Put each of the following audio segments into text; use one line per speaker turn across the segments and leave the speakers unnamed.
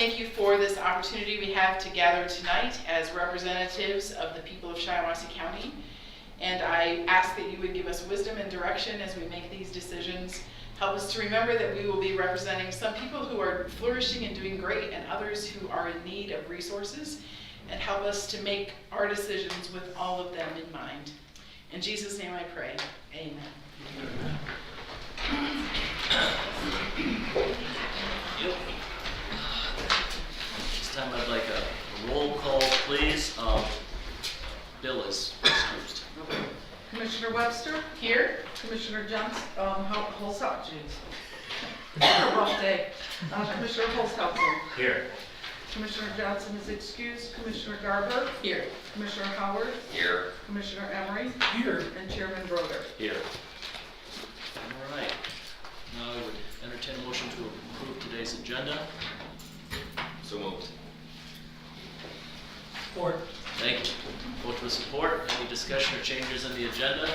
thank you for this opportunity we have to gather tonight as representatives of the people of Shiawassee County. And I ask that you would give us wisdom and direction as we make these decisions. Help us to remember that we will be representing some people who are flourishing and doing great and others who are in need of resources. And help us to make our decisions with all of them in mind. In Jesus' name I pray, amen.
Yep. This time I'd like a roll call, please. Bill is excused.
Commissioner Webster?
Here.
Commissioner Johnson? Holzhausen. Rough day. Commissioner Holzhausen?
Here.
Commissioner Johnson is excused. Commissioner Garber?
Here.
Commissioner Howard?
Here.
Commissioner Emery?
Here.
And Chairman Broder?
Here. All right. Now I would entertain a motion to approve today's agenda.
So moved.
Support.
Thank you. Vote with support. Any discussion or changes in the agenda?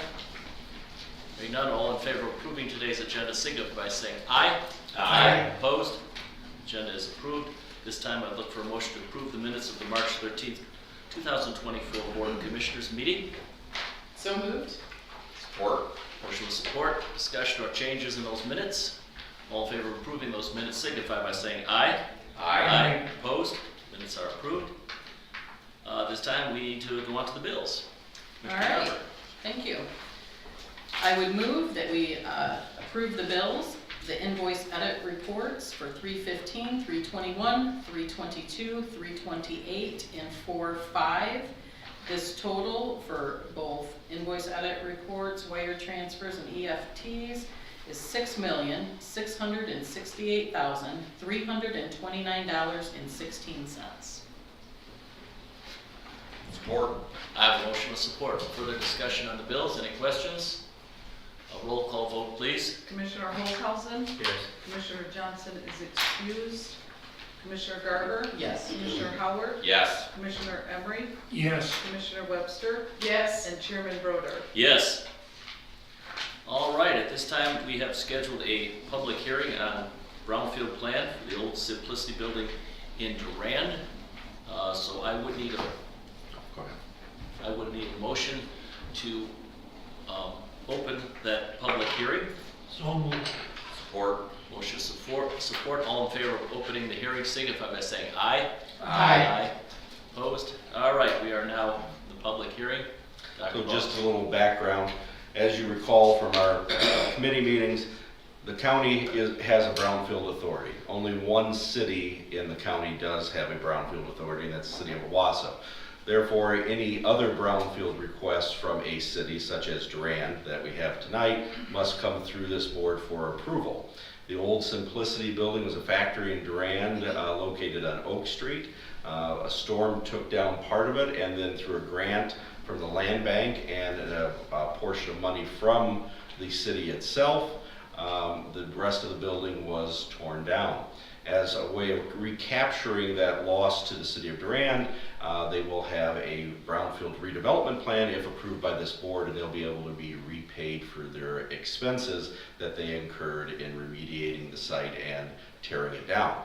Hearing none, all in favor of approving today's agenda signify by saying aye.
Aye.
Opposed? Agenda is approved. This time I'd look for a motion to approve the minutes of the March 13th, 2024 Board of Commissioners meeting.
So moved.
Support.
Motion with support. Discussion or changes in those minutes? All in favor of approving those minutes signify by saying aye.
Aye.
Opposed? Minutes are approved. This time we need to go on to the bills.
All right, thank you. I would move that we approve the bills, the invoice edit reports for 315, 321, 322, 328, and 45. This total for both invoice edit reports, wire transfers, and EFTs is $6,668,329.16.
Support.
I have a motion with support. Further discussion on the bills? Any questions? A roll call vote, please.
Commissioner Holzhausen?
Yes.
Commissioner Johnson is excused. Commissioner Garber?
Yes.
Commissioner Howard?
Yes.
Commissioner Emery?
Yes.
Commissioner Webster?
Yes.
And Chairman Broder?
Yes. All right, at this time we have scheduled a public hearing on brownfield plan for the old Simplicity building in Durand. So I would need a motion to open that public hearing.
So moved.
Support.
Motion support. All in favor of opening the hearing signify by saying aye.
Aye.
Opposed? All right, we are now in the public hearing.
So just a little background. As you recall from our committee meetings, the county has a brownfield authority. Only one city in the county does have a brownfield authority, and that's the city of Owasso. Therefore, any other brownfield requests from a city such as Durand that we have tonight must come through this board for approval. The old Simplicity building was a factory in Durand located on Oak Street. A storm took down part of it, and then through a grant from the land bank and a portion of money from the city itself, the rest of the building was torn down. As a way of recapturing that loss to the city of Durand, they will have a brownfield redevelopment plan if approved by this board, and they'll be able to be repaid for their expenses that they incurred in remediating the site and tearing it down.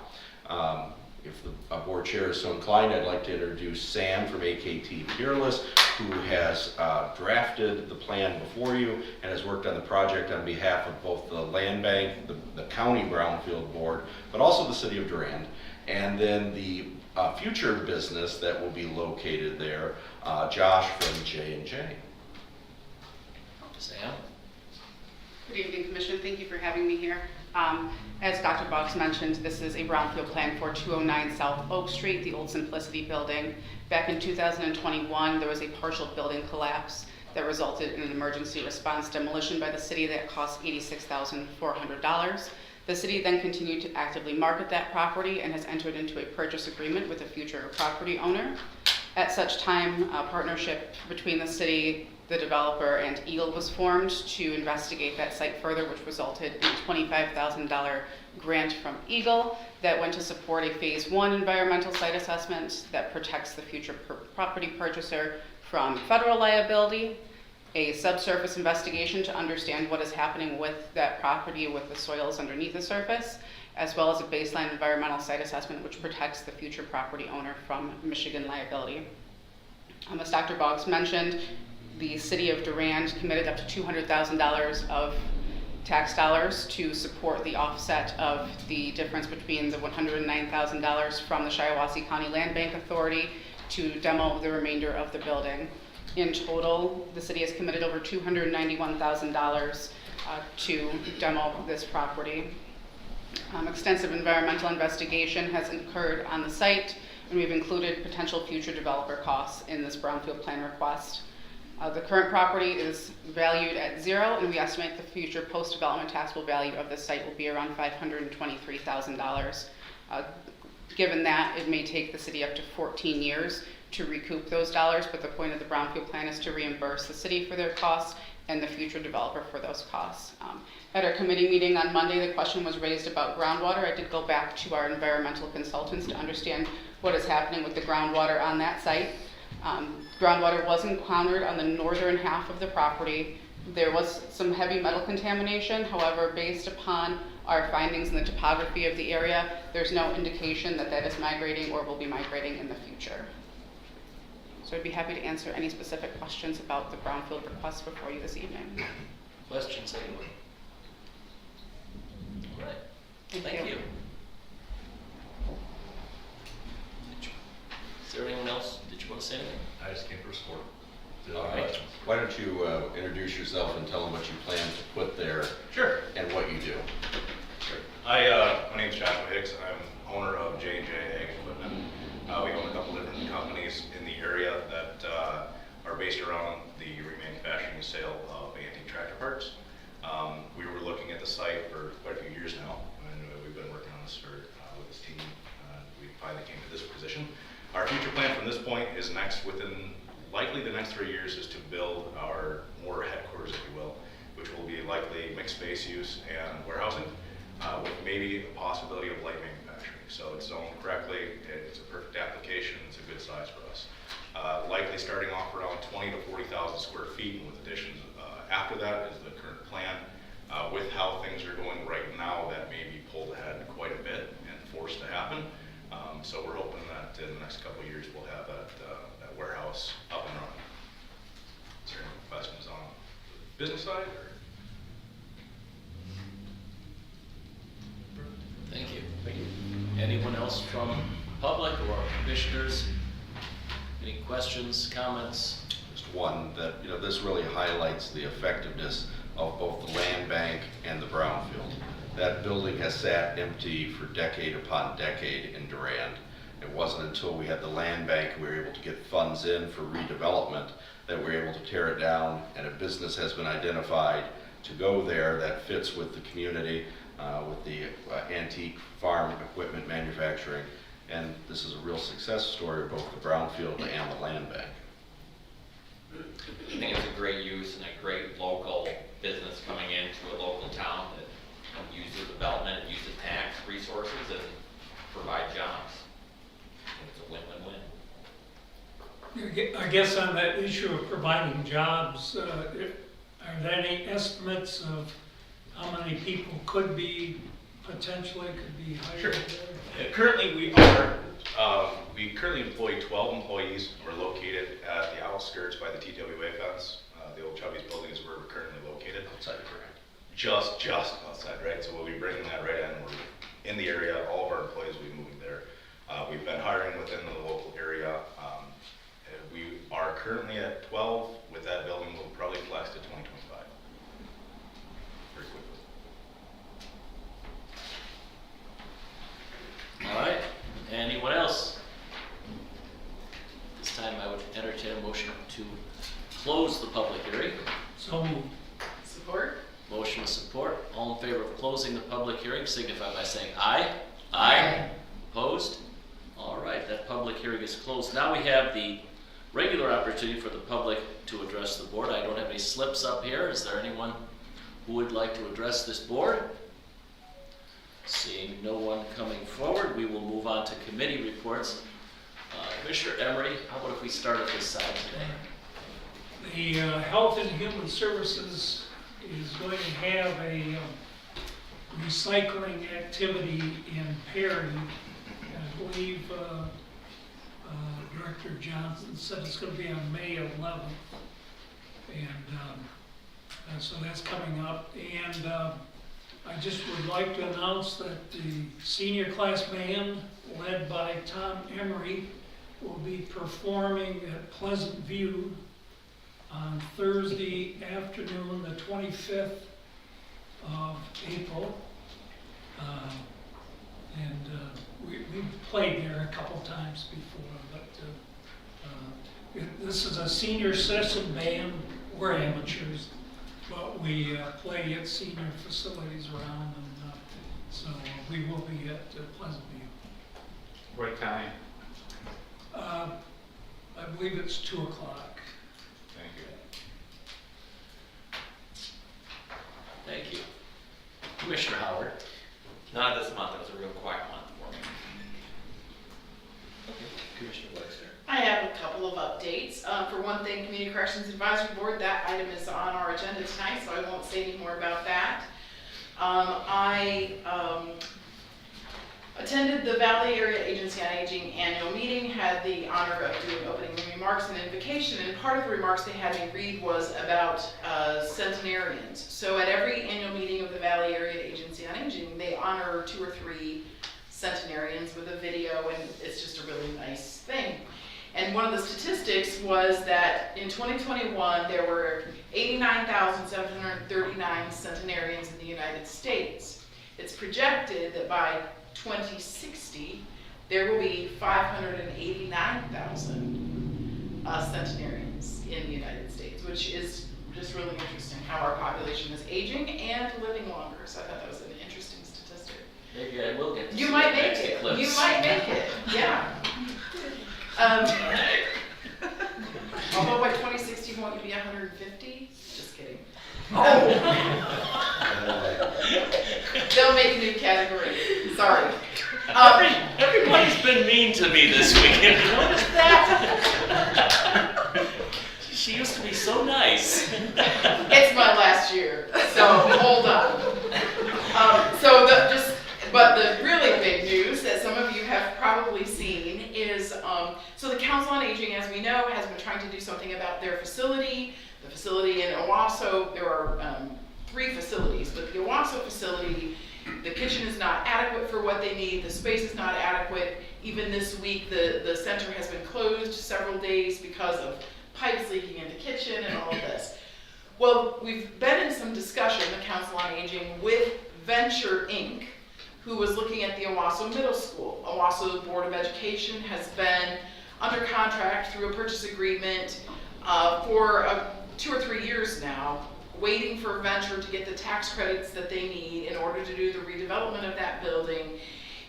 If the board chair is so inclined, I'd like to introduce Sam from AKT Peerless, who has drafted the plan before you and has worked on the project on behalf of both the land bank, the county brownfield board, but also the city of Durand, and then the future business that will be located there, Josh from J&J.
Sam?
Good evening, Commissioner. Thank you for having me here. As Dr. Boggs mentioned, this is a brownfield plan for 209 South Oak Street, the old Simplicity building. Back in 2021, there was a partial building collapse that resulted in an emergency response demolition by the city that cost $86,400. The city then continued to actively market that property and has entered into a purchase agreement with a future property owner. At such time, a partnership between the city, the developer, and Eagle was formed to investigate that site further, which resulted in a $25,000 grant from Eagle that went to support a phase 1 environmental site assessment that protects the future property purchaser from federal liability, a subsurface investigation to understand what is happening with that property with the soils underneath the surface, as well as a baseline environmental site assessment which protects the future property owner from Michigan liability. As Dr. Boggs mentioned, the city of Durand committed up to $200,000 of tax dollars to support the offset of the difference between the $109,000 from the Shiawassee County Land Bank Authority to demo the remainder of the building. In total, the city has committed over $291,000 to demo this property. Extensive environmental investigation has occurred on the site, and we've included potential future developer costs in this brownfield plan request. The current property is valued at 0, and we estimate the future post-development taxable value of this site will be around $523,000. Given that, it may take the city up to 14 years to recoup those dollars, but the point of the brownfield plan is to reimburse the city for their costs and the future developer for those costs. At our committee meeting on Monday, the question was raised about groundwater. I did go back to our environmental consultants to understand what is happening with the groundwater on that site. Groundwater was encountered on the northern half of the property. There was some heavy metal contamination. However, based upon our findings in the topography of the area, there's no indication that that is migrating or will be migrating in the future. So I'd be happy to answer any specific questions about the brownfield request before you this evening.
Questions, anyone? All right, thank you. Is there anyone else? Did you want to say anything?
I just came for support.
All right.
Why don't you introduce yourself and tell them what you plan to put there
Sure.
and what you do?
My name's Joshua Hicks. I'm owner of J&J Ag Equipment. We own a couple different companies in the area that are based around the remanufacturing and sale of antique tractor parts. We were looking at the site for quite a few years now, and we've been working on this with this team. We finally came to this position. Our future plan from this point is within likely the next 3 years is to build our more headquarters, if you will, which will be likely mixed space use and warehousing, with maybe a possibility of light manufacturing. So it's zoned correctly, it's a perfect application, it's a good size for us. Likely starting off around 20 to 40,000 square feet, and with additions after that is the current plan. With how things are going right now, that may be pulled ahead quite a bit and forced to happen. So we're hoping that in the next couple of years we'll have that warehouse up and running. Is there any questions on the business side? Or?
Thank you. Thank you. Anyone else from public or commissioners? Any questions, comments?
Just one, that this really highlights the effectiveness of both the land bank and the brownfield. That building has sat empty for decade upon decade in Durand. It wasn't until we had the land bank we were able to get funds in for redevelopment that we were able to tear it down, and a business has been identified to go there that fits with the community, with the antique farm equipment manufacturing, and this is a real success story of both the brownfield and the land bank.
I think it's a great use and a great local business coming into a local town that uses development and uses tax resources and provide jobs. I think it's a win-win-win.
I guess on that issue of providing jobs, are there any estimates of how many people could be hired
Sure.
there?
Currently we currently employ 12 employees. We're located at the outskirts by the TWA fence. The old Chubby's building is where we're currently located.
Outside of Durand.
Just outside, right? So we'll be bringing that right in. We're in the area. All of our employees will be moving there. We've been hiring within the local area. We are currently at 12. With that building, we'll probably flex to 2025 very quickly.
All right, anyone else? This time I would entertain a motion to close the public hearing.
So moved.
Support?
Motion with support. All in favor of closing the public hearing signify by saying aye.
Aye.
Opposed? All right, that public hearing is closed. Now we have the regular opportunity for the public to address the board. I don't have any slips up here. Is there anyone who would like to address this board? Seeing no one coming forward, we will move on to committee reports. Commissioner Emery, how about if we start at this side today?
The Health and Human Services is going to have a recycling activity in Perry. I believe Director Johnson said it's going to be on May 11th. And so that's coming up. And I just would like to announce that the senior class band, led by Tom Emery, will be performing at Pleasant View on Thursday afternoon, the 25th of April. We've played there a couple times before, but this is a senior citizen band. We're amateurs, but we play at senior facilities around, and so we will be at Pleasant View.
What time?
I believe it's 2 o'clock.
Thank you.
Thank you. Commissioner Howard.
Not this month, it was a real quiet month for me.
Commissioner Wexler.
I have a couple of updates. For one thing, Community Corrections Advisory Board, that item is on our agenda tonight, so I won't say any more about that. I attended the Valley Area Agency on Aging annual meeting, had the honor of doing opening remarks and invocation, and part of the remarks they had me read was about centenarians. So at every annual meeting of the Valley Area Agency on Aging, they honor 2 or 3 centenarians with a video, and it's just a really nice thing. And one of the statistics was that in 2021, there were 89,739 centenarians in the United States. It's projected that by 2060, there will be 589,000 centenarians in the United States, which is just really interesting how our population is aging and living longer. So I thought that was an interesting statistic.
Maybe I will get to
You
see
might
the
make
next
it.
eclipse.
You might make it. Yeah. Although by 2060, won't you be 150? Just kidding. Oh. They'll make a new category. Sorry.
Everybody's been mean to me this week. Have you noticed that? She used to be so nice.
It's my last year, so hold on. But the really big news that some of you have probably seen is, so the Council on Aging, as we know, has been trying to do something about their facility. The facility in Owasso, there are 3 facilities, but the Owasso facility, the kitchen is not adequate for what they need, the space is not adequate. Even this week, the center has been closed several days because of pipes leaking in the kitchen and all of this. Well, we've been in some discussion, the Council on Aging, with Venture Inc., who was looking at the Owasso Middle School. Owasso Board of Education has been under contract through a purchase agreement for 2 or 3 years now, waiting for Venture to get the tax credits that they need in order to do the redevelopment of that building.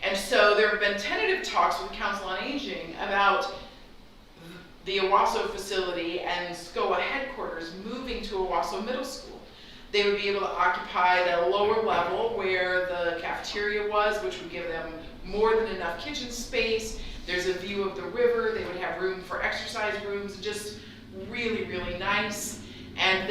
And so there have been tentative talks with the Council on Aging about the Owasso facility and SCOA headquarters moving to Owasso Middle School. They would be able to occupy the lower level where the cafeteria was, which would give them more than enough kitchen space. There's a view of the river. They would have room for exercise rooms, just really, really nice. And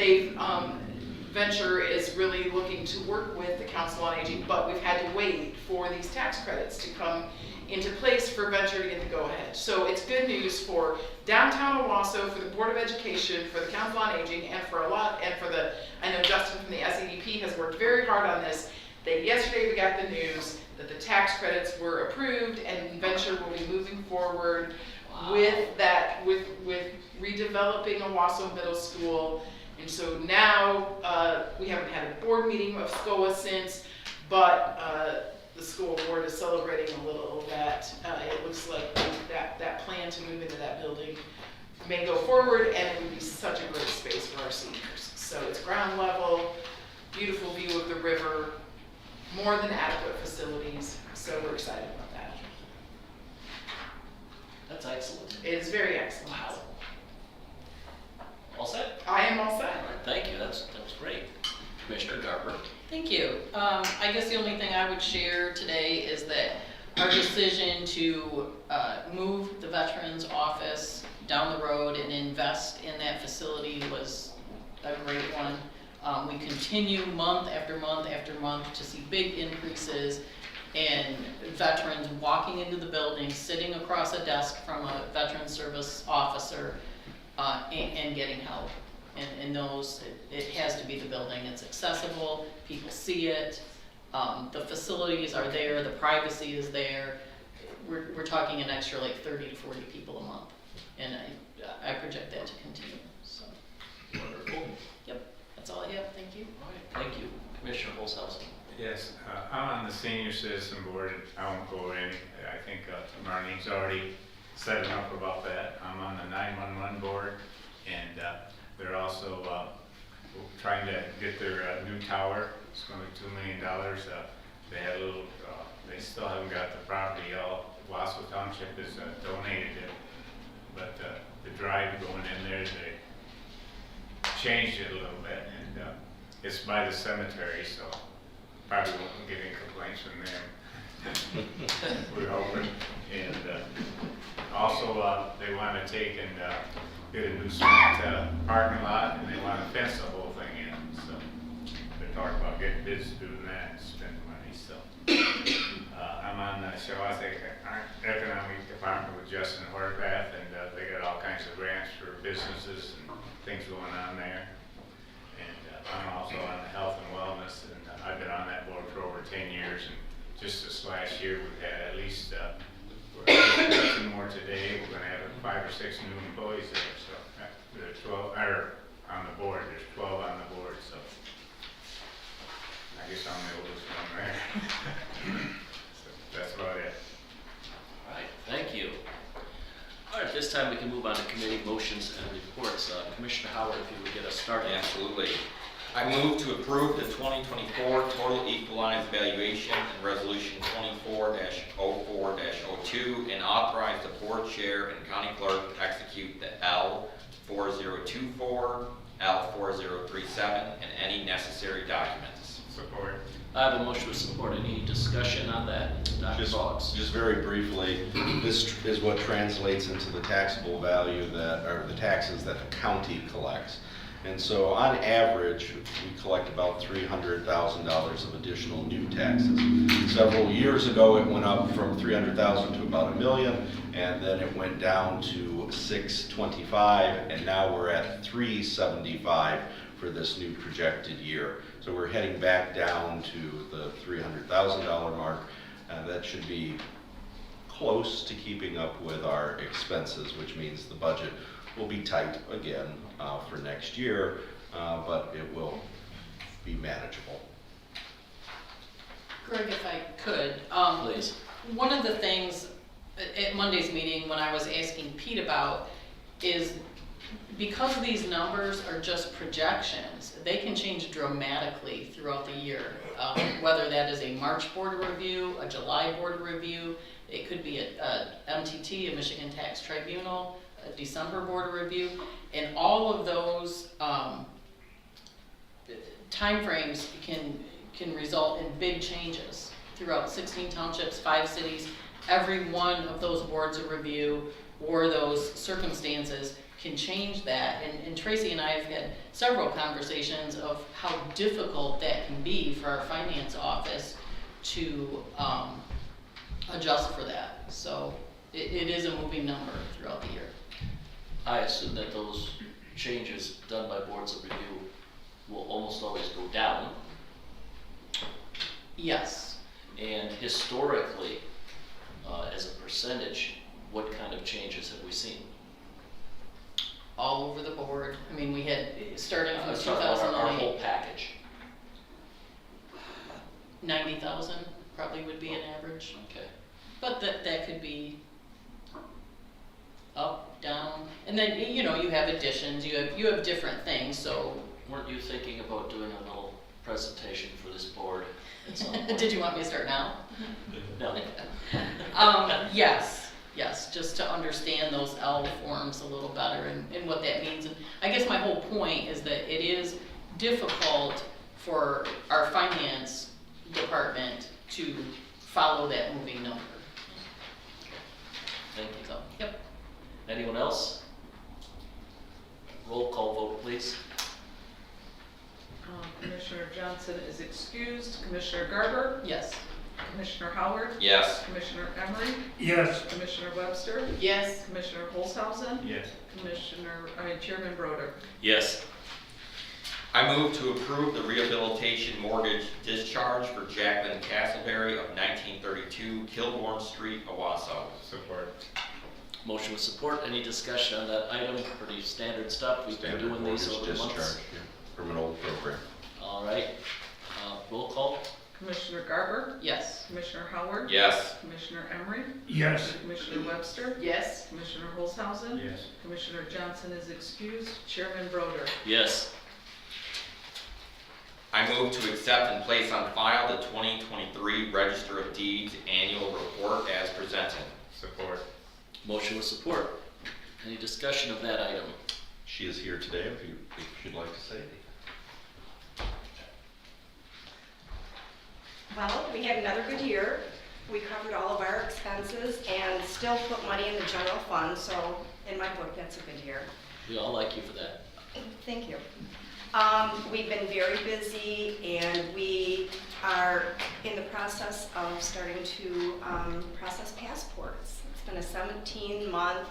Venture is really looking to work with the Council on Aging, but we've had to wait for these tax credits to come into place for Venture to get the go-ahead. So it's good news for downtown Owasso, for the Board of Education, for the Council on Aging, and for I know Justin from the SEDP has worked very hard on this, that yesterday we got the news that the tax credits were approved and Venture will be moving forward with redeveloping Owasso Middle School. And so now, we haven't had a board meeting of SCOA since, but the school board is celebrating a little that it looks like that plan to move into that building may go forward, and it would be such a great space for our seniors. So it's ground level, beautiful view of the river, more than adequate facilities, so we're excited about that.
That's excellent.
It is very excellent.
Wow. All set?
I am all
All
set.
right, thank you. That was great. Commissioner Garber.
Thank you. I guess the only thing I would share today is that our decision to move the Veterans Office down the road and invest in that facility was a great one. We continue month after month after month to see big increases in veterans walking into the building, sitting across a desk from a veteran service officer, and getting help. And those, it has to be the building. It's accessible, people see it, the facilities are there, the privacy is there. We're talking an extra like 30 to 40 people a month, and I project that to continue, so.
Wonderful.
Yep, that's all I have, thank you.
All right, thank you. Commissioner Holzhausen.
Yes, I'm on the senior citizen board. I won't go in. I think Marlene's already said enough about that. I'm on the 911 board, and they're also trying to get their new tower. It's going to be $2 million. They had a little, they still haven't got the property. All Wasco Township has donated it, but the drive going in there, they changed it a little bit, and it's by the cemetery, so probably won't get any complaints from them. We're hoping. And also, they want to take and get a new cement parking lot, and they want to fence the whole thing in. So they're talking about getting bids to do that and spend money. So I'm on the Shiawassee Economic Department with Justin Horvath, and they got all kinds of grants for businesses and things going on there. And I'm also on the health and wellness, and I've been on that board for over 10 years. And just this last year, we've had at least, we're going to have 2 more today. We're going to have 5 or 6 new employees there. So there's 12, or on the board, there's 12 on the board. So I guess I'm the oldest one there. So that's about it.
All right, thank you. All right, this time we can move on to committee motions and reports. Commissioner Howard, if you would get us started.
Absolutely. I move to approve the 2024 total equalized valuation and resolution 24-04-02 and authorize the board chair and county clerk to execute the L4024, L4037, and any necessary documents.
Support.
I have a motion with support. Any discussion on that? Dr. Boggs.
Just very briefly, this is what translates into the taxable value that, or the taxes that the county collects. And so on average, we collect about $300,000 of additional new taxes. Several years ago, it went up from $300,000 to about $1 million, and then it went down to $625,000, and now we're at $375,000 for this new projected year. So we're heading back down to the $300,000 mark. That should be close to keeping up with our expenses, which means the budget will be tight again for next year, but it will be manageable.
Greg, if I could,
Please.
one of the things at Monday's meeting when I was asking Pete about is because these numbers are just projections, they can change dramatically throughout the year. Whether that is a March board review, a July board review, it could be a MTT, a Michigan Tax Tribunal, a December board review, and all of those timeframes can result in big changes throughout 16 townships, 5 cities. Every one of those boards of review or those circumstances can change that. And Tracy and I have had several conversations of how difficult that can be for our finance office to adjust for that. So it is a moving number throughout the year.
I assume that those changes done by boards of review will almost always go down.
Yes.
And historically, as a percentage, what kind of changes have we seen?
All over the board. I mean, we had, starting from
Let's talk about our
2008,
whole package.
90,000 probably would be an average.
Okay.
But that could be up, down, and then, you know, you have additions, you have different things, so.
Weren't you thinking about doing a little presentation for this board at some point?
Did you want me to start now?
No.
Yes, just to understand those L forms a little better and what that means. And I guess my whole point is that it is difficult for our finance department to follow that moving number.
Thank you.
So, yep.
Anyone else? Roll call vote, please.
Commissioner Johnson is excused. Commissioner Garber,
Yes.
Commissioner Howard,
Yes.
Commissioner Emery,
Yes.
Commissioner Webster,
Yes.
Commissioner Olshausen,
Yes.
Chairman Broder.
Yes.
I move to approve the rehabilitation mortgage discharge for Jacqueline Castleberry of 1932 Kilbourne Street, Owasso.
Support.
Motion with support. Any discussion on that item? Pretty standard stuff. We've been
Standard
doing these
mortgage
over the months.
discharge, yeah, from an old program.
All right. Roll call?
Commissioner Garber,
Yes.
Commissioner Howard,
Yes.
Commissioner Emery,
Yes.
Commissioner Webster,
Yes.
Commissioner Olshausen,
Yes.
Commissioner Johnson is excused. Chairman Broder.
Yes.
I move to accept and place on file the 2023 Register of Deeds Annual Report as presented.
Support.
Motion with support. Any discussion of that item?
She is here today if you'd like to say anything.
Well, we had another good year. We covered all of our expenses and still put money in the general fund, so in my book, that's a good year.
We all like you for that.
Thank you. We've been very busy and we are in the process of starting to process passports. It's been a 17-month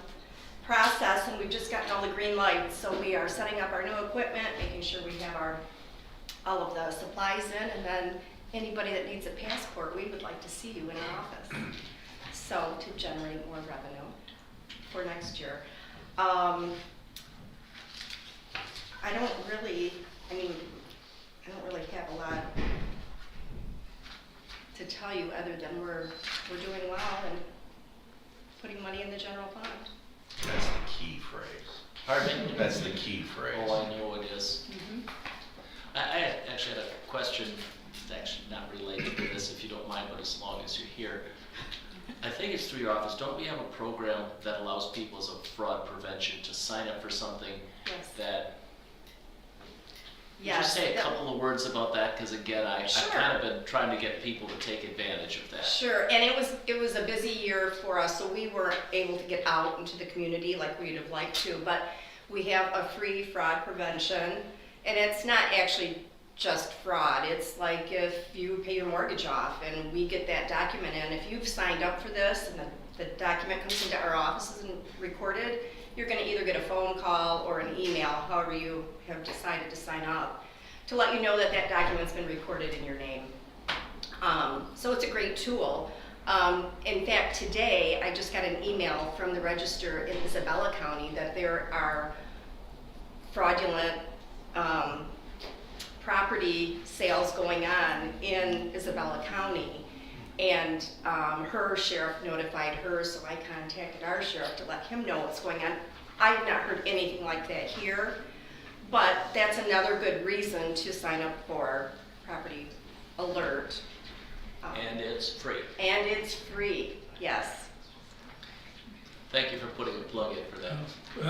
process and we've just gotten all the green lights. So we are setting up our new equipment, making sure we have all of the supplies in, and then anybody that needs a passport, we would like to see you in our office. So to generate more revenue for next year. I don't really have a lot to tell you other than we're doing well and putting money in the general fund.
That's the key phrase.
Pardon me?
That's the key phrase.
Oh, I know it is. I actually had a question, it's actually not related to this, if you don't mind, but as long as you're here. I think it's through your office. Don't we have a program that allows people as a fraud prevention to sign up for something
Yes.
that...
Yes.
Just say a couple of words about that, because again, I've
Sure.
kind of been trying to get people to take advantage of that.
Sure, and it was a busy year for us, so we weren't able to get out into the community like we'd have liked to, but we have a free fraud prevention, and it's not actually just fraud. It's like if you pay your mortgage off and we get that document in, if you've signed up for this and the document comes into our offices and recorded, you're gonna either get a phone call or an email, however you have decided to sign up, to let you know that that document's been recorded in your name. So it's a great tool. In fact, today, I just got an email from the register in Isabella County that there are fraudulent property sales going on in Isabella County. And her sheriff notified her, so I contacted our sheriff to let him know what's going on. I have not heard anything like that here, but that's another good reason to sign up for Property Alert.
And it's free.
And it's free, yes.
Thank you for putting a plug in for that.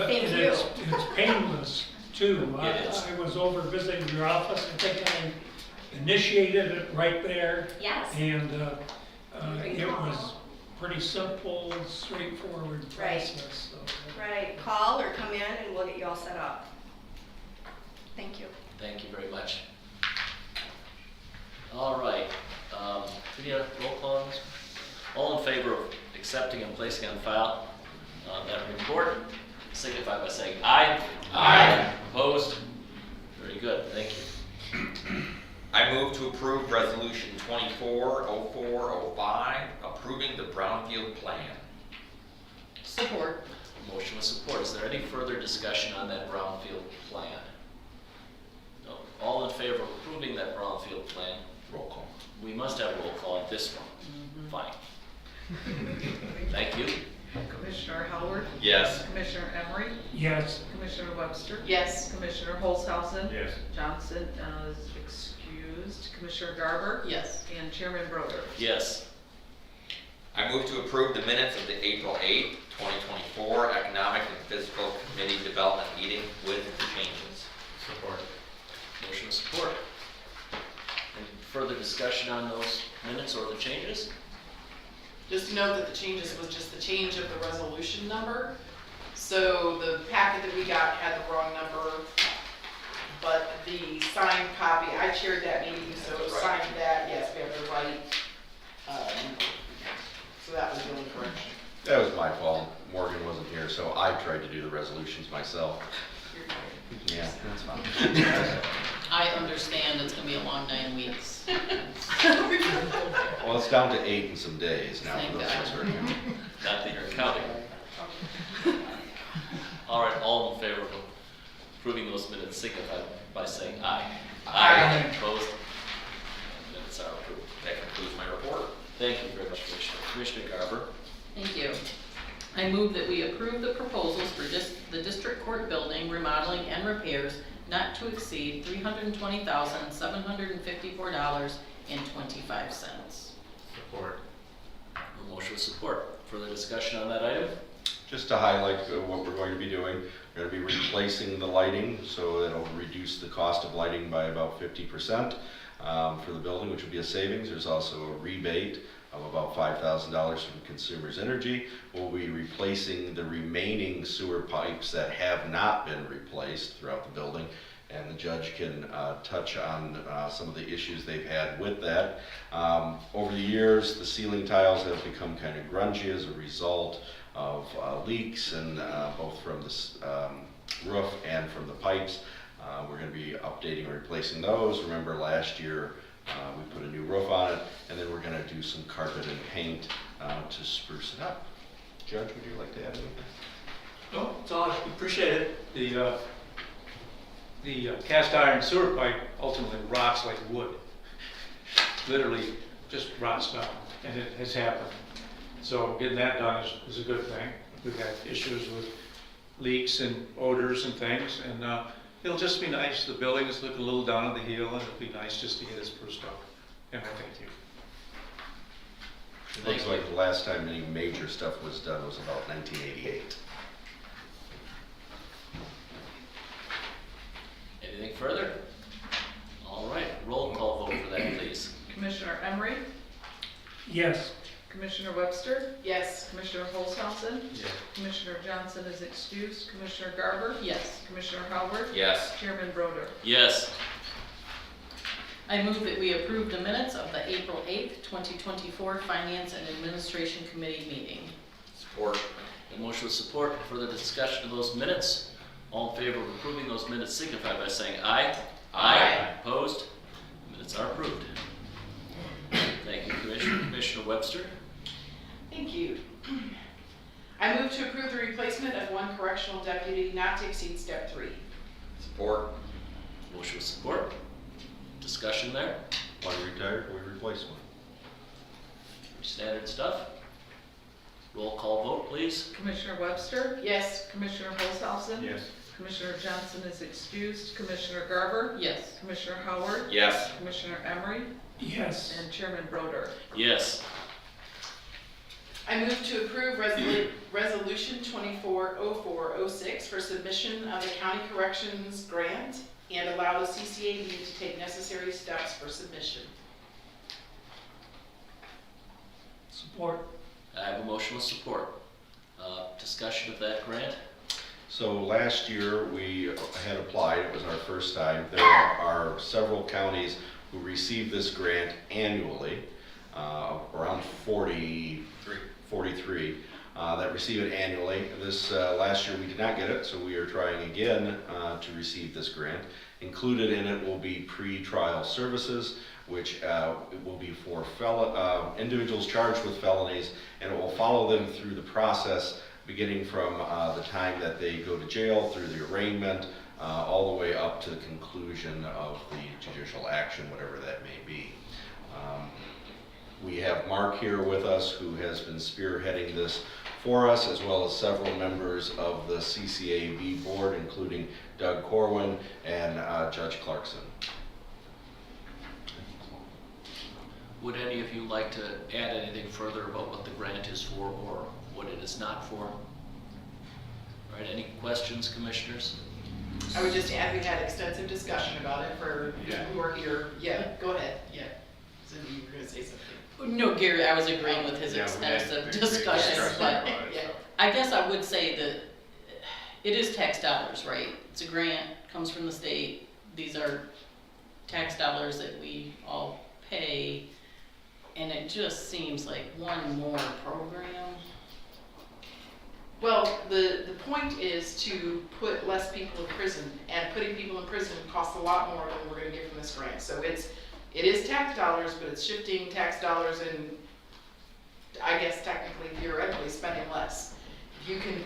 Thank
And
you.
It's painless too.
It is.
I was over visiting your office, I think I initiated it right there.
Yes.
And
Great
it
call.
was pretty simple, straightforward
Right.
process. So,
Right, call or come in and we'll get you all set up. Thank you.
Thank you very much. All right, we need a roll call on this? All in favor of accepting and placing on file that report, signify by saying aye.
Aye.
Opposed? Very good, thank you.
I move to approve Resolution 240405, approving the Brownfield Plan.
Support.
Motion with support. Is there any further discussion on that brownfield plan? No. All in favor of approving that brownfield plan?
Roll call.
We must have a roll call on this one. Fine. Thank you.
Commissioner Howard,
Yes.
Commissioner Emery,
yes,
Commissioner Webster,
Yes.
Commissioner Olshausen,
Yes.
Johnson is excused, Commissioner Garber,
Yes.
and Chairman Broder.
Yes.
I move to approve the minutes of the April 8th, 2024 Economic and Physical Committee Development meeting with the changes.
Support.
Motion with support. Any further discussion on those minutes or the changes?
Just to note that the changes was just the change of the resolution number. So the packet that we got had the wrong number but the signed copy, I chaired that meeting, so
That's right.
signed that, yes, we have the right. So that was the only correction.
That was my fault. Morgan wasn't here, so I tried to do the resolutions myself. Yeah, that's fine.
I understand it's gonna be a long 9 weeks.
Well, it's down to 8 in some days now
Thank
for those
God.
of us who are counting.
Not that you're counting. All right, all in favor of approving those minutes signify by saying aye.
Aye.
Opposed? Minutes are approved.
That concludes my report.
Thank you very much, Commissioner. Commissioner Garber?
Thank you. I move that we approve the proposals for the district court building remodeling and repairs not to exceed $320,754.25.
Support.
A motion with support. Further discussion on that item?
Just to highlight what we're going to be doing, we're going to be replacing the lighting, so it'll reduce the cost of lighting by about 50% for the building, which will be a savings. There's also a rebate of about $5,000 from Consumers Energy. We'll be replacing the remaining sewer pipes that have not been replaced throughout the building, and the judge can touch on some of the issues they've had with that. Over the years, the ceiling tiles have become kind of grungy as a result of leaks, and both from the roof and from the pipes. We're going to be updating and replacing those. Remember last year we put a new roof on it, and then we're going to do some carpet and paint to spruce it up. Judge, would you like to add anything?
No, it's all, we appreciate it. The cast iron sewer pipe ultimately rots like wood. Literally just rots down, and it has happened. So getting that done is a good thing. We've had issues with leaks and odors and things, and it'll just be nice. The building is looking a little down on the hill, and it'll be nice just to get it spruced up. And I thank you.
It looks like the last time any major stuff was done was about 1988.
Anything further? All right, roll call vote for that, please.
Commissioner Emery,
Yes.
Commissioner Webster,
Yes.
Commissioner Holzhausen,
Yes.
Commissioner Johnson is excused, Commissioner Garber,
Yes.
Commissioner Howard,
Yes.
Chairman Broder.
Yes.
I move that we approve the minutes of the April 8th, 2024 Finance and Administration Committee meeting.
Support.
A motion with support. Further discussion of those minutes? All in favor of approving those minutes signify by saying aye.
Aye.
Opposed? Minutes are approved. Thank you, Commissioner. Commissioner Webster?
Thank you. I move to approve the replacement of one correctional deputy not to exceed step 3.
Support.
Motion with support. Discussion there?
One retired, we replace one.
Standard stuff. Roll call vote, please.
Commissioner Webster,
Yes.
Commissioner Holzhausen,
Yes.
Commissioner Johnson is excused, Commissioner Garber,
Yes.
Commissioner Howard,
Yes.
Commissioner Emery,
Yes.
and Chairman Broder.
Yes.
I move to approve Resolution 240406 for submission of the County Corrections Grant and allow the CCAB to take necessary steps for submission.
Support.
I have a motion with support. Discussion of that grant?
So last year, we had applied, it was our first time. There are several counties who receive this grant annually, around 43 that receive it annually. This last year we did not get it, so we are trying again to receive this grant. Included in it will be pre-trial services, which it will be for individuals charged with felonies, and it will follow them through the process, beginning from the time that they go to jail, through the arraignment, all the way up to the conclusion of the judicial action, whatever that may be. We have Mark here with us, who has been spearheading this for us, as well as several members of the CCAB board, including Doug Corwin and Judge Clarkson.
Would any of you like to add anything further about what the grant is for or what it is not for? All right, any questions, commissioners?
I would just add, we had extensive discussion about it for people who are here. Yeah, go ahead. Yeah. Cindy, you were going to say something.
No, Gary, I was agreeing with his
Yeah, we had
extensive
a great
discussion,
discussion
but
about it,
yeah.
so.
I guess I would say that it is tax dollars, right? It's a grant, comes from the state. these are tax dollars that we all pay, and it just seems like one more program.
Well, the point is to put less people in prison, and putting people in prison costs a lot more than we're gonna get from this grant. So it is tax dollars, but it's shifting tax dollars and I guess technically, theoretically, spending less. If you can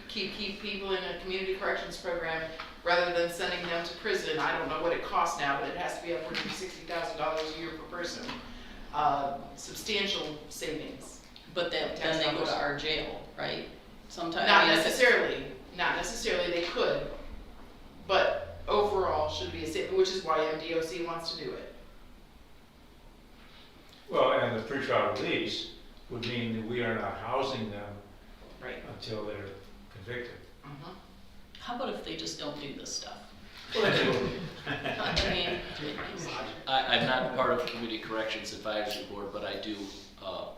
keep people in a community corrections program rather than sending them to prison, I don't know what it costs now, but it has to be upwards of $60,000 a year per person. Substantial savings.
But then they go to our jail, right? Sometimes.
Not necessarily, they could, but overall should be a saving, which is why MDOC wants to do it.
Well, and the pretrial release would mean that we are not housing them
Right.
until they're convicted.
Mhm.
How about if they just don't do this stuff?
Well, that's what-
I mean,
I'm not part of Community Corrections Advisory Board, but I do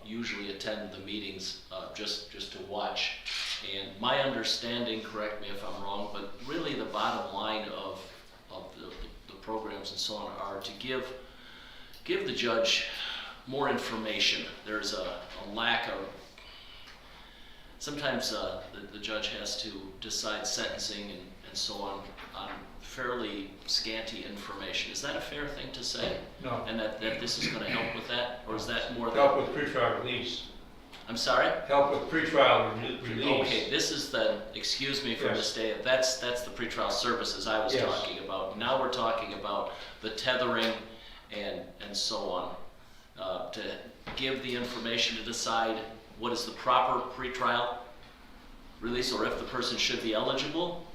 usually attend the meetings just to watch. And my understanding, correct me if I'm wrong, but really the bottom line of the programs and so on are to give the judge more information. There's a lack of, sometimes the judge has to decide sentencing and so on fairly scanty information. Is that a fair thing to say?
No.
And that this is going to help with that? Or is that more
Help with pretrial release.
I'm sorry?
Help with pretrial release.
Okay, this is excuse me for
Yes.
mistake, that's the pretrial services I was
Yes.
talking about. Now we're talking about the tethering and so on. To give the information to decide what is the proper pretrial release, or if the person should be eligible.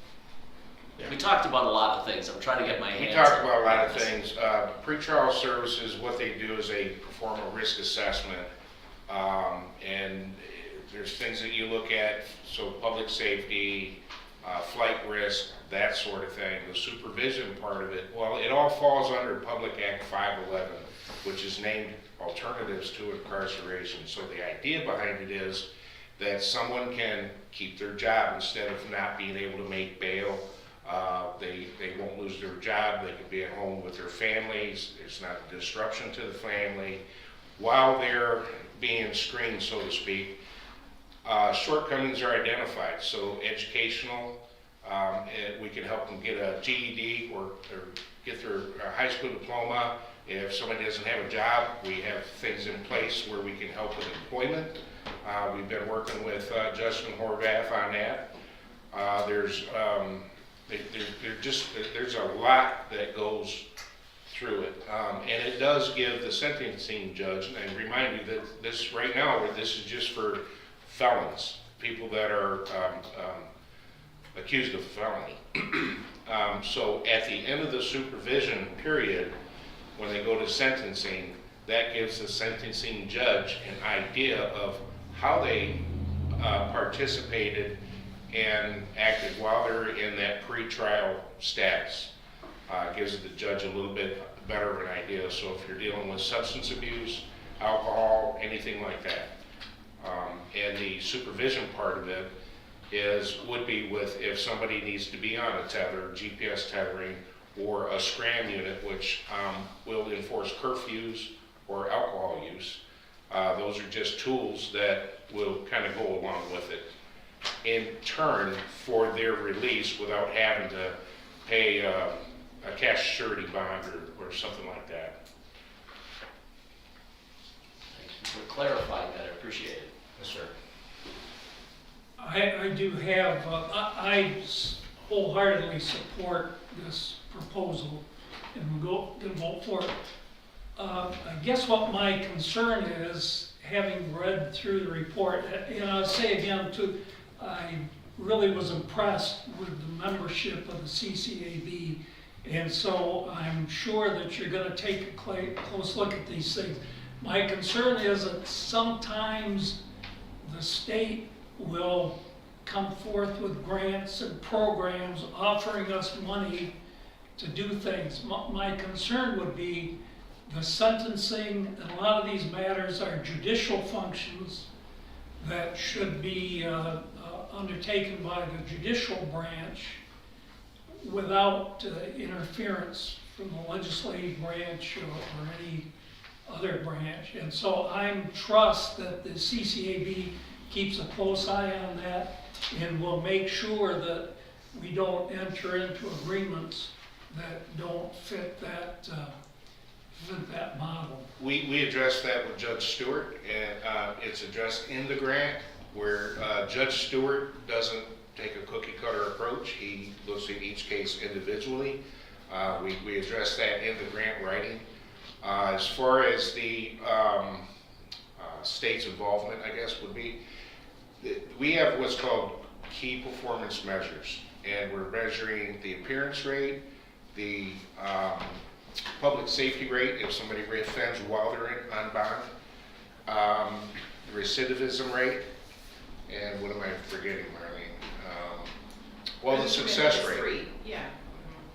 Yeah.
We talked about a lot of things. I'm trying to get my hands.
We talked about a lot
on
of
this.
things. Pretrial services, what they do is they perform a risk assessment. And there's things that you look at, so public safety, flight risk, that sort of thing. The supervision part of it, well, it all falls under Public Act 511, which is named Alternatives to Incarceration. So the idea behind it is that someone can keep their job instead of not being able to make bail. They won't lose their job, they can be at home with their families, it's not a disruption to the family, while they're being screened, so to speak. Shortcomings are identified, so educational, we can help them get a GED or get their high school diploma. If somebody doesn't have a job, we have things in place where we can help with employment. We've been working with Justin Horvath on that. There's a lot that goes through it. And it does give the sentencing judge, and remind you that this, right now, this is just for felons, people that are accused of felony. So at the end of the supervision period, when they go to sentencing, that gives the sentencing judge an idea of how they participated and acted while they're in that pretrial status. Gives the judge a little bit better of an idea. So if you're dealing with substance abuse, alcohol, anything like that. And the supervision part of it would be with if somebody needs to be on a tether, GPS tethering, or a scram unit, which will enforce curfews or alcohol use. Those are just tools that will kind of go along with it. In turn, for their release without having to pay a cash surety bond or something like that.
Thank you for clarifying that, I appreciate it.
Yes, sir.
I do have, I wholeheartedly support this proposal and will vote for it. I guess what my concern is, having read through the report, and I'll say again too, I really was impressed with the membership of the CCAB, and so I'm sure that you're going to take a close look at these things. My concern is that sometimes the state will come forth with grants and programs offering us money to do things. My concern would be the sentencing, and a lot of these matters are judicial functions that should be undertaken by the judicial branch. without interference from the legislative branch or any other branch. And so I trust that the CCAB keeps a close eye on that and will make sure that we don't enter into agreements that don't fit that model.
We addressed that with Judge Stewart, and it's addressed in the grant where Judge Stewart doesn't take a cookie cutter approach. He looks at each case individually. We addressed that in the grant writing. As far as the state's involvement, I guess, would be, we have what's called key performance measures, and we're measuring the appearance rate, the public safety rate if somebody reoffends while they're on bond, recidivism rate, and what am I forgetting, Marlene? Well, the success rate.
Yeah.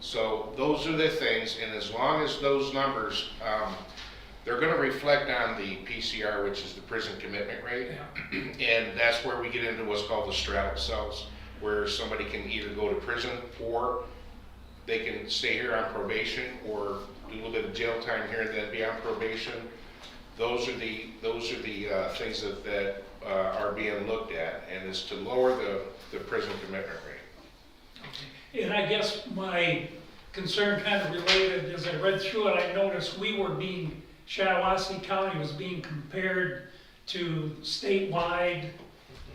So those are the things, and as long as those numbers, they're going to reflect on the PCR, which is the prison commitment rate, and that's where we get into what's called the straddle cells, where somebody can either go to prison or they can stay here on probation or do a little bit of jail time here and then be on probation. Those are the things that are being looked at, and is to lower the prison commitment rate.
And I guess my concern kind of related, as I read through it, I noticed Shiawassee County was being compared to statewide,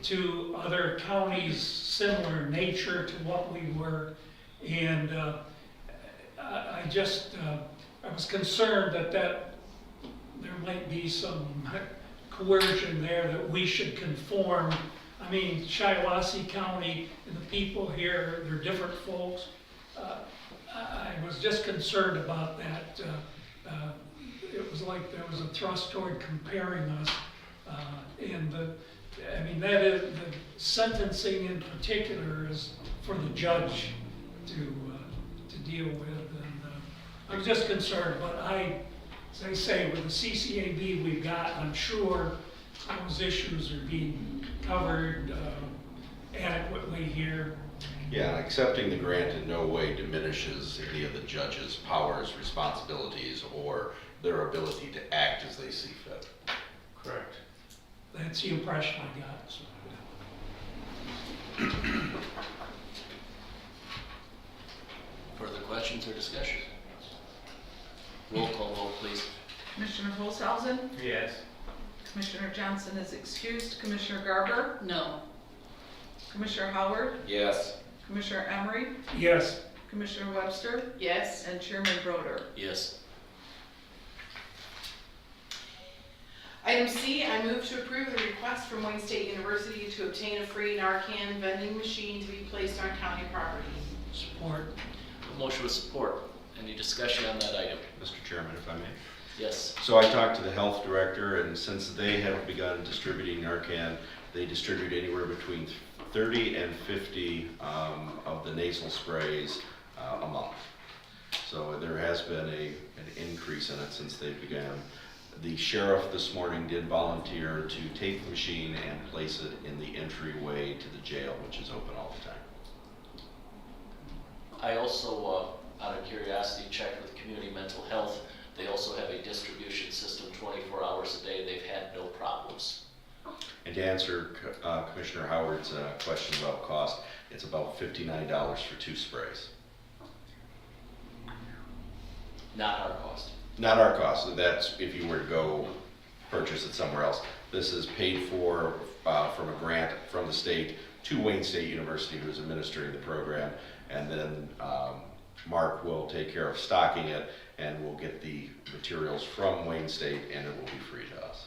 to other counties similar nature to what we were. And I was concerned that there might be some coercion there, that we should conform. I mean, Shiawassee County and the people here, they're different folks. I was just concerned about that. It was like there was a thrust toward comparing us. That is, the sentencing in particular is for the judge to deal with. And I was just concerned, but as I say, with the CCAB we've got, I'm sure those issues are being covered adequately here.
Yeah, accepting the grant in no way diminishes any of the judge's powers, responsibilities, or their ability to act as they see fit.
Correct.
That's the impression I got. So.
Further questions or discussion? Roll call vote, please.
Commissioner Holzhausen,
Yes.
Commissioner Johnson is excused, Commissioner Garber,
No.
Commissioner Howard,
Yes.
Commissioner Emery,
Yes.
Commissioner Webster,
Yes.
and Chairman Broder.
Yes.
Item C, I move to approve the request from Wayne State University to obtain a free Narcan vending machine to be placed on county property.
Support.
A motion with support. Any discussion on that item?
Mr. Chairman, if I may.
Yes.
So I talked to the health director, and since they have begun distributing Narcan, they distribute anywhere between 30 and 50 of the nasal sprays a month. So there has been an increase in it since they began. The sheriff this morning did volunteer to take the machine and place it in the entryway to the jail, which is open all the time.
I also, out of curiosity, checked with Community Mental Health. They also have a distribution system 24 hours a day. They've had no problems.
And to answer Commissioner Howard's question about cost, it's about $59 for 2 sprays.
Not our cost.
Not our cost, that's if you were to go purchase it somewhere else. This is paid for from a grant from the state to Wayne State University, who's administering the program, and then Mark will take care of stocking it, and we'll get the materials from Wayne State, and it will be free to us.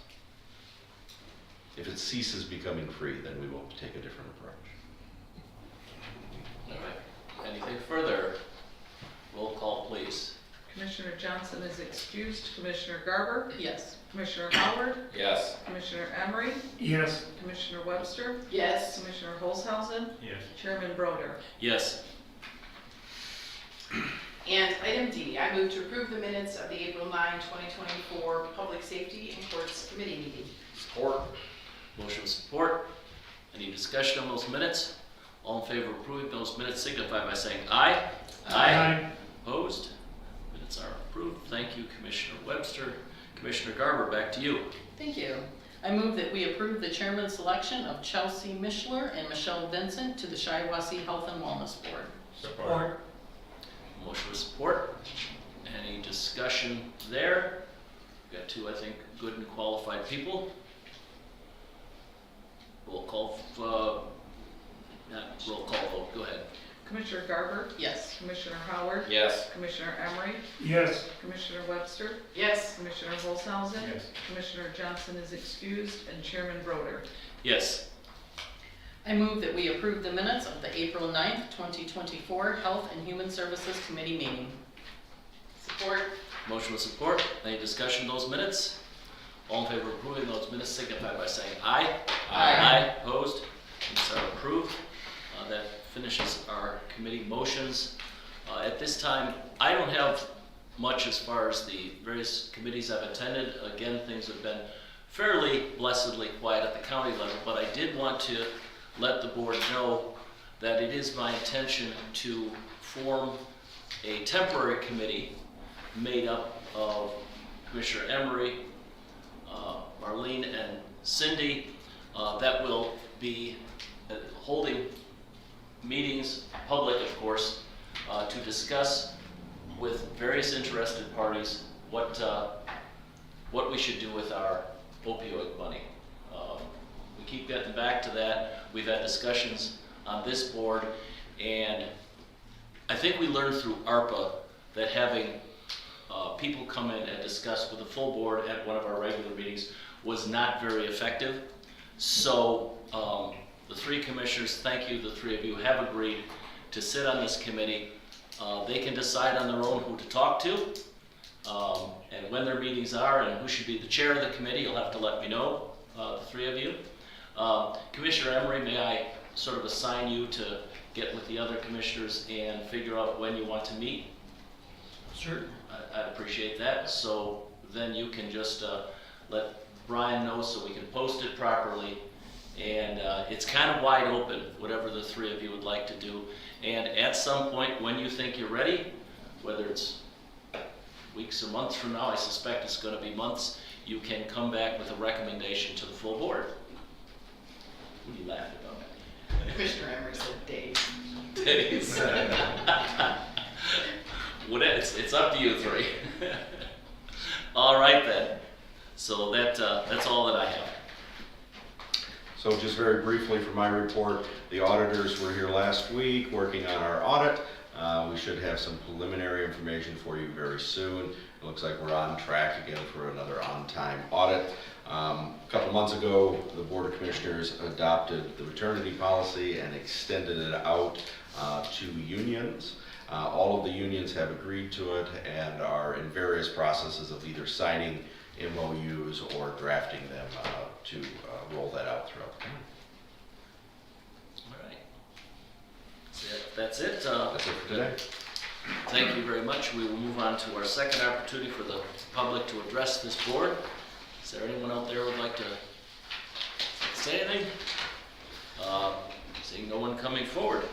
If it ceases becoming free, then we will take a different approach.
All right. Anything further? Roll call, please.
Commissioner Johnson is excused, Commissioner Garber,
Yes.
Commissioner Howard,
Yes.
Commissioner Emery,
Yes.
Commissioner Webster,
Yes.
Commissioner Holzhausen,
Yes.
Chairman Broder.
Yes.
And item D, I move to approve the minutes of the April 9, 2024 Public Safety and Courts Committee meeting.
Support.
Motion with support. Any discussion on those minutes? All in favor of approving those minutes signify by saying aye. Opposed? Minutes are approved. Thank you, Commissioner Webster. Commissioner Garber, back to you.
Thank you. I move that we approve the chairman's selection of Chelsea Mishler and Michelle Vincent to the Shiawassee Health and Wellness Board.
Support.
Motion with support. Any discussion there? We've got two, I think, good and qualified people. Roll call, roll call vote, go ahead.
Commissioner Garber,
Yes.
Commissioner Howard,
Yes.
Commissioner Emery,
Yes.
Commissioner Webster,
Yes.
Commissioner Olshausen,
Yes.
Commissioner Johnson is excused, and Chairman Broder.
Yes.
I move that we approve the minutes of the April 9th, 2024 Health and Human Services Committee meeting.
Support.
Motion with support. Any discussion of those minutes? All in favor of approving those minutes signify by saying aye.
Aye.
Opposed? Minutes are approved. That finishes our committee motions. At this time, I don't have much as far as the various committees I've attended. Again, things have been fairly blessedly quiet at the county level, but I did want to let the board know that it is my intention to form a temporary committee made up of Commissioner Emery, Marlene, and Cindy that will be holding meetings, public of course, to discuss with various interested parties what we should do with our opioid money. We keep getting back to that. We've had discussions on this board, and I think we learned through ARPA that having people come in and discuss with the full board at one of our regular meetings was not very effective. So the three commissioners, thank you, the three of you have agreed to sit on this committee. They can decide on their own who to talk to and when their meetings are and who should be the chair of the committee. You'll have to let me know, the three of you. Commissioner Emery, may I sort of assign you to get with the other commissioners and figure out when you want to meet?
Sure.
I'd appreciate that. So then you can just let Brian know so we can post it properly. And it's kind of wide open, whatever the three of you would like to do. And at some point when you think you're ready, whether it's weeks or months from now, I suspect it's going to be months, you can come back with a recommendation to the full board. What are you laughing about?
Commissioner Emery said days.
Days. It's up to you three. All right then. So that's all that I have.
So just very briefly for my report, the auditors were here last week working on our audit. We should have some preliminary information for you very soon. It looks like we're on track again for another on-time audit. A couple months ago, the Board of Commissioners adopted the maternity policy and extended it out to unions. All of the unions have agreed to it and are in various processes of either signing MOUs or drafting them to roll that out throughout the county.
All right. That's it.
That's it for today.
Thank you very much. We will move on to our second opportunity for the public to address this board. Is there anyone out there who would like to say anything? Seeing no one coming forward,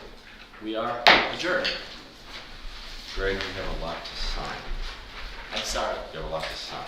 we are adjourned.
Greg, you have a lot to sign.
I'm sorry.
You have a lot to sign.